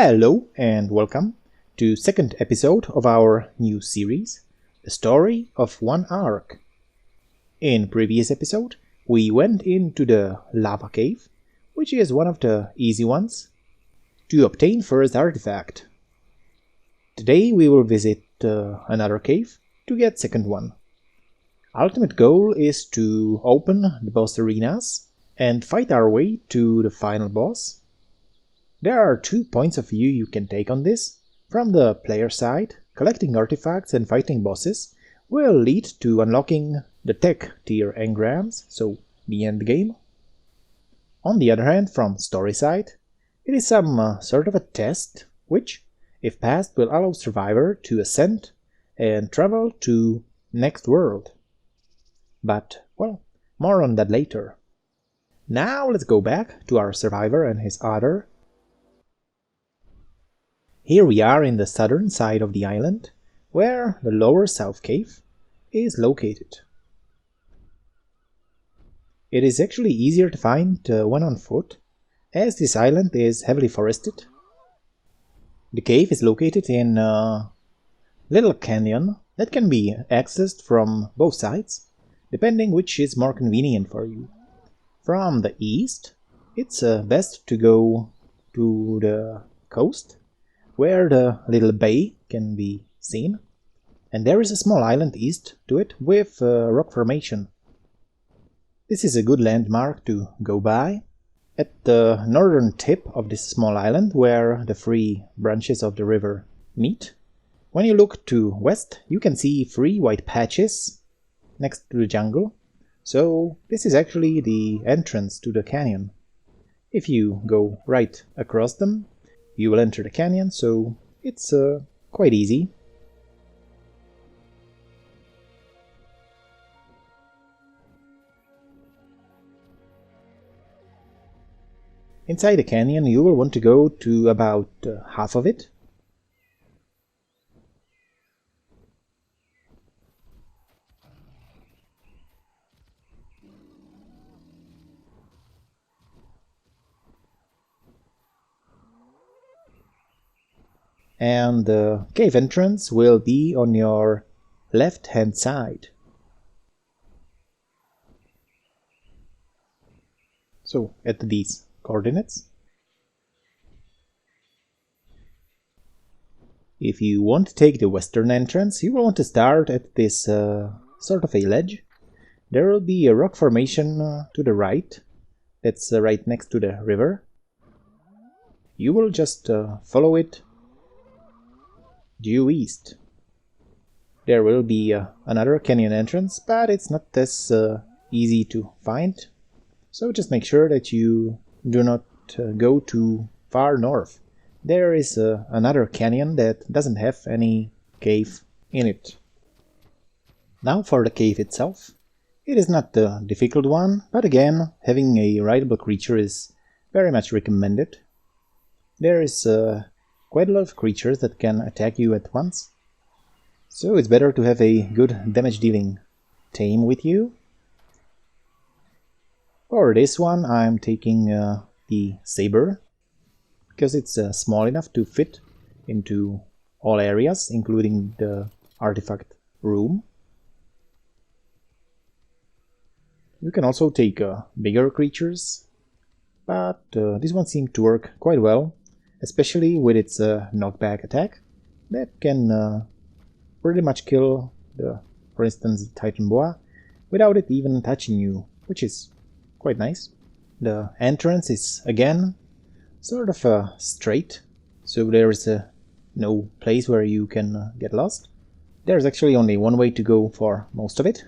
Hello and welcome to second episode of our new series, The Story of One Ark. In previous episode, we went into the lava cave, which is one of the easy ones, to obtain first artifact. Today we will visit another cave to get second one. Ultimate goal is to open the boss arenas and fight our way to the final boss. There are 2 points of view you can take on this. From the player side, collecting artifacts and fighting bosses will lead to unlocking the tech tier engrams, so the end game. On the other hand, from story side, it is some sort of a test which, if passed, will allow survivor to ascend and travel to next world. But, well, more on that later. Now let's go back to our survivor and his otter. Here we are in the southern side of the island, where the lower south cave is located. It is actually easier to find when on foot, as this island is heavily forested. The cave is located in a little canyon that can be accessed from both sides, depending which is more convenient for you. From the east, it's best to go to the coast, where the little bay can be seen, and there is a small island east to it with a rock formation. This is a good landmark to go by. At the northern tip of this small island, where the 3 branches of the river meet, when you look to west, you can see 3 white patches next to the jungle, so this is actually the entrance to the canyon. If you go right across them, you will enter the canyon, so it's quite easy. Inside the canyon you will want to go to about half of it. And the cave entrance will be on your left hand side. So at these coordinates. If you want to take the western entrance, you will want to start at this sort of a ledge. There will be a rock formation to the right, that's right next to the river. You will just follow it due east. There will be another canyon entrance, but it's not as easy to find, so just make sure that you do not go too far north. There is another canyon that doesn't have any cave in it. Now for the cave itself. It is not a difficult one, but again, having a rideable creature is very much recommended. There is quite a lot of creatures that can attack you at once, so it's better to have a good damage dealing tame with you. For this one I'm taking the saber, because it's small enough to fit into all areas, including the artifact room. You can also take bigger creatures, but this one seemed to work quite well, especially with its knockback attack that can pretty much kill for instance, the Titan Boa without it even touching you, which is quite nice. The entrance is again sort of straight, so there is no place where you can get lost. There's actually only one way to go for most of it.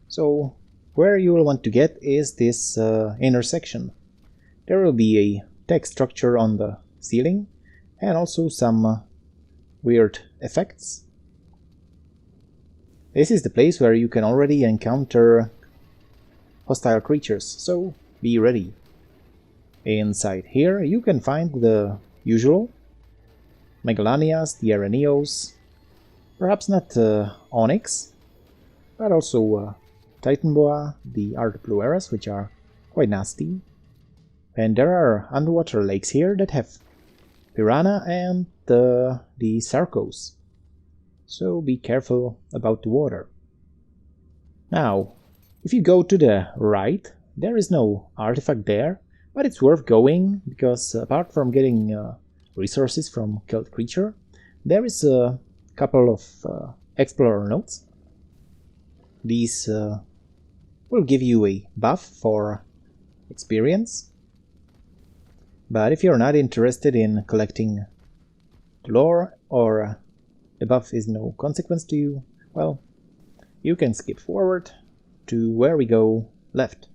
So where you will want to get is this intersection. There will be a text structure on the ceiling and also some weird effects. This is the place where you can already encounter hostile creatures, so be ready. Inside here you can find the usual Megalanias, the Araneos, perhaps not Onyx, but also Titan Boa, the Artiplueras, which are quite nasty. And there are underwater lakes here that have piranha and the sarcos. So be careful about the water. Now, if you go to the right, there is no artifact there, but it's worth going because apart from getting resources from killed creature, there is a couple of explorer notes. These will give you a buff for experience, but if you're not interested in collecting the lore or the buff is no consequence to you, well, you can skip forward to where we go left.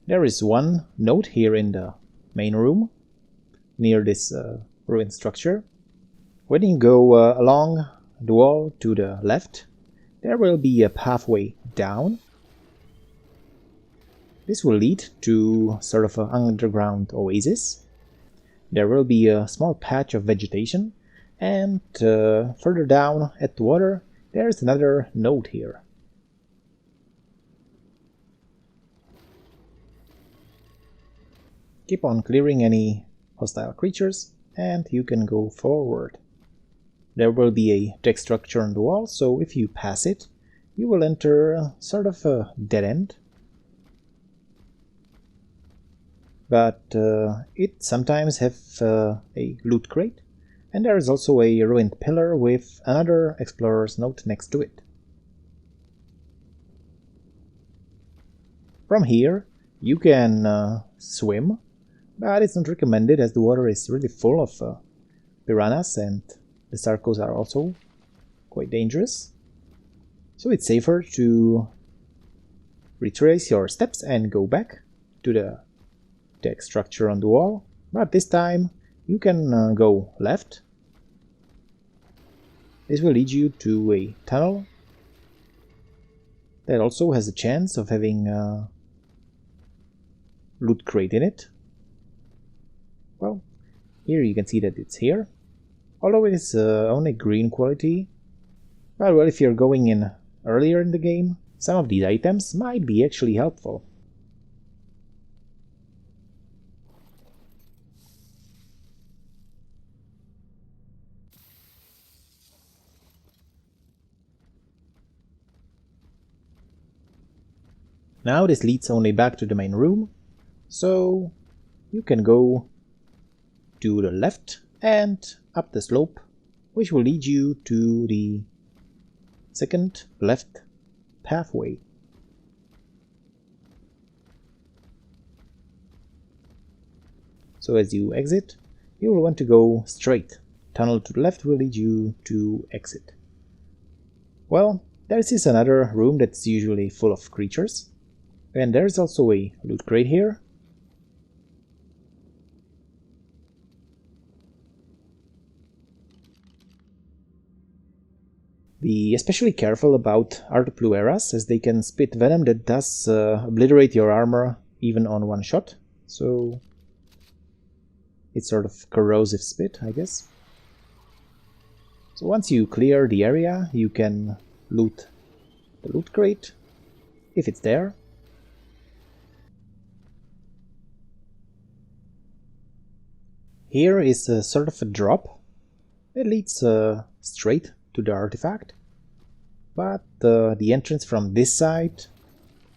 There is one note here in the main room near this ruined structure. When you go along the wall to the left, there will be a pathway down. This will lead to sort of an underground oasis. There will be a small patch of vegetation, and further down at the water there's another node here. Keep on clearing any hostile creatures and you can go forward. There will be a deck structure on the wall, so if you pass it, you will enter sort of a dead end. But it sometimes has a loot crate, and there is also a ruined pillar with another explorer's note next to it. From here you can swim, but it's not recommended as the water is really full of piranhas and the sarcos are also quite dangerous. So it's safer to retrace your steps and go back to the deck structure on the wall, but this time you can go left. This will lead you to a tunnel that also has a chance of having a loot crate in it. Well, here you can see that it's here, although it is only green quality. But well, if you're going in earlier in the game, some of these items might be actually helpful. Now this leads only back to the main room, so you can go to the left and up the slope, which will lead you to the second left pathway. So as you exit, you will want to go straight. Tunnel to the left will lead you to exit. Well, there is another room that's usually full of creatures. And there's also a loot crate here. Be especially careful about Artoplueras, as they can spit venom that does obliterate your armor even on one shot. So it's sort of corrosive spit, I guess. So once you clear the area, you can loot the loot crate, if it's there. Here is a sort of a drop. It leads straight to the artifact, but the entrance from this side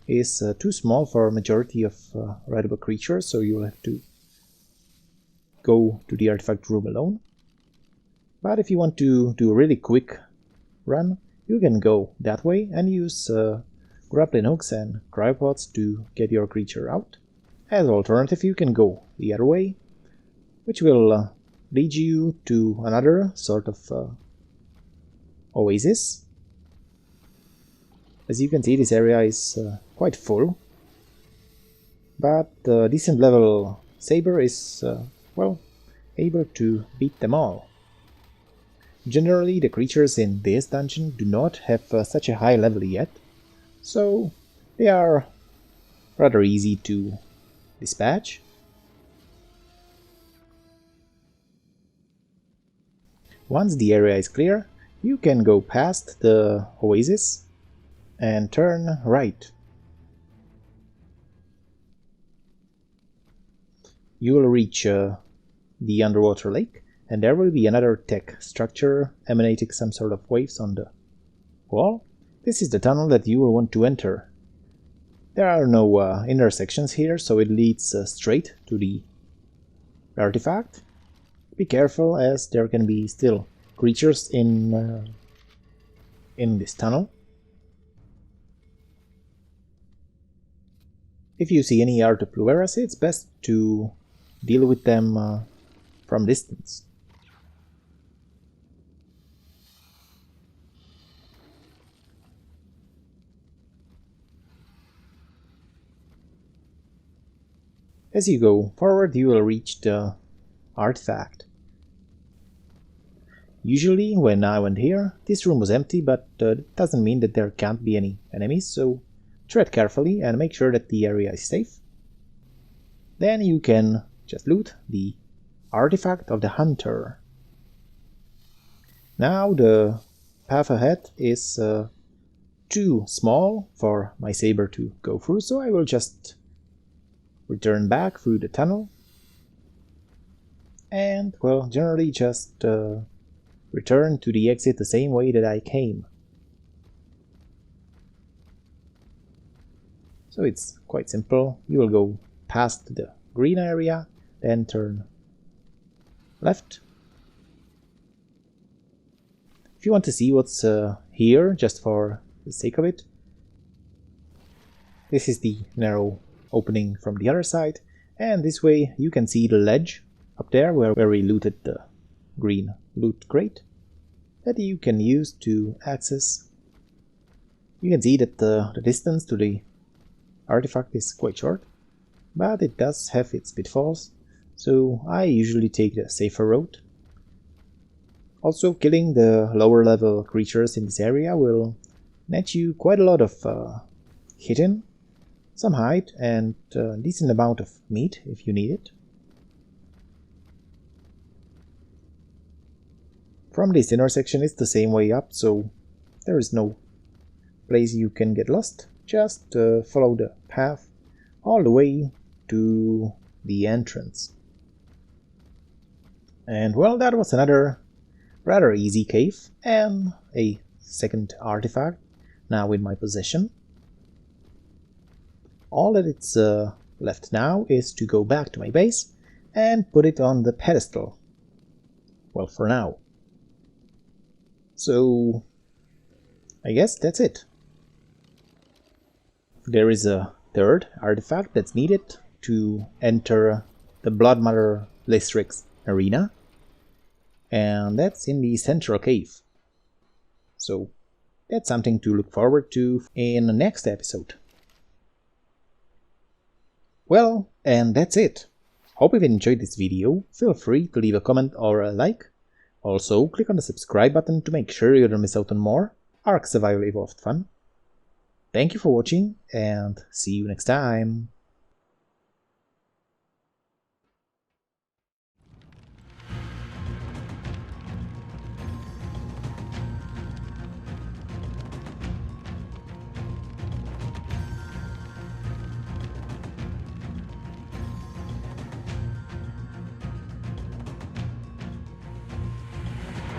is too small for a majority of rideable creatures, so you'll have to go to the artifact room alone. But if you want to do a really quick run, you can go that way and use grappling hooks and cryopods to get your creature out. As an alternative, you can go the other way, which will lead you to another sort of oasis. As you can see, this area is quite full, but the decent level saber is, well, able to beat them all. Generally, the creatures in this dungeon do not have such a high level yet, so they are rather easy to dispatch. Once the area is clear, you can go past the oasis and turn right. You will reach the underwater lake, and there will be another tech structure emanating some sort of waves on the wall. This is the tunnel that you will want to enter. There are no intersections here, so it leads straight to the artifact. Be careful, as there can be still creatures in this tunnel. If you see any Artoplueras, it's best to deal with them from distance. As you go forward, you will reach the artifact. Usually, when I went here, this room was empty, but it doesn't mean that there can't be any enemies, so tread carefully and make sure that the area is safe. Then you can just loot the artifact of the hunter. Now the path ahead is too small for my saber to go through, so I will just return back through the tunnel and, well, generally just return to the exit the same way that I came. So it's quite simple. You will go past the green area, then turn left. If you want to see what's here, just for the sake of it, this is the narrow opening from the other side, and this way you can see the ledge up there where we looted the green loot crate that you can use to access. You can see that the distance to the artifact is quite short, but it does have its pitfalls, so I usually take the safer route. Also, killing the lower level creatures in this area will net you quite a lot of hidden, some height, and a decent amount of meat if you need it. From this intersection it's the same way up, so there is no place you can get lost. Just follow the path all the way to the entrance. And well, that was another rather easy cave and a second artifact now in my possession. All that it's left now is to go back to my base and put it on the pedestal. Well, for now. So I guess that's it. There is a third artifact that's needed to enter the Blood Mother Lystrix arena, and that's in the central cave. So that's something to look forward to in the next episode. Well, and that's it. Hope you've enjoyed this video. Feel free to leave a comment or a like. Also, click on the subscribe button to make sure you don't miss out on more Ark Survival Evolved fun. Thank you for watching, and see you next time.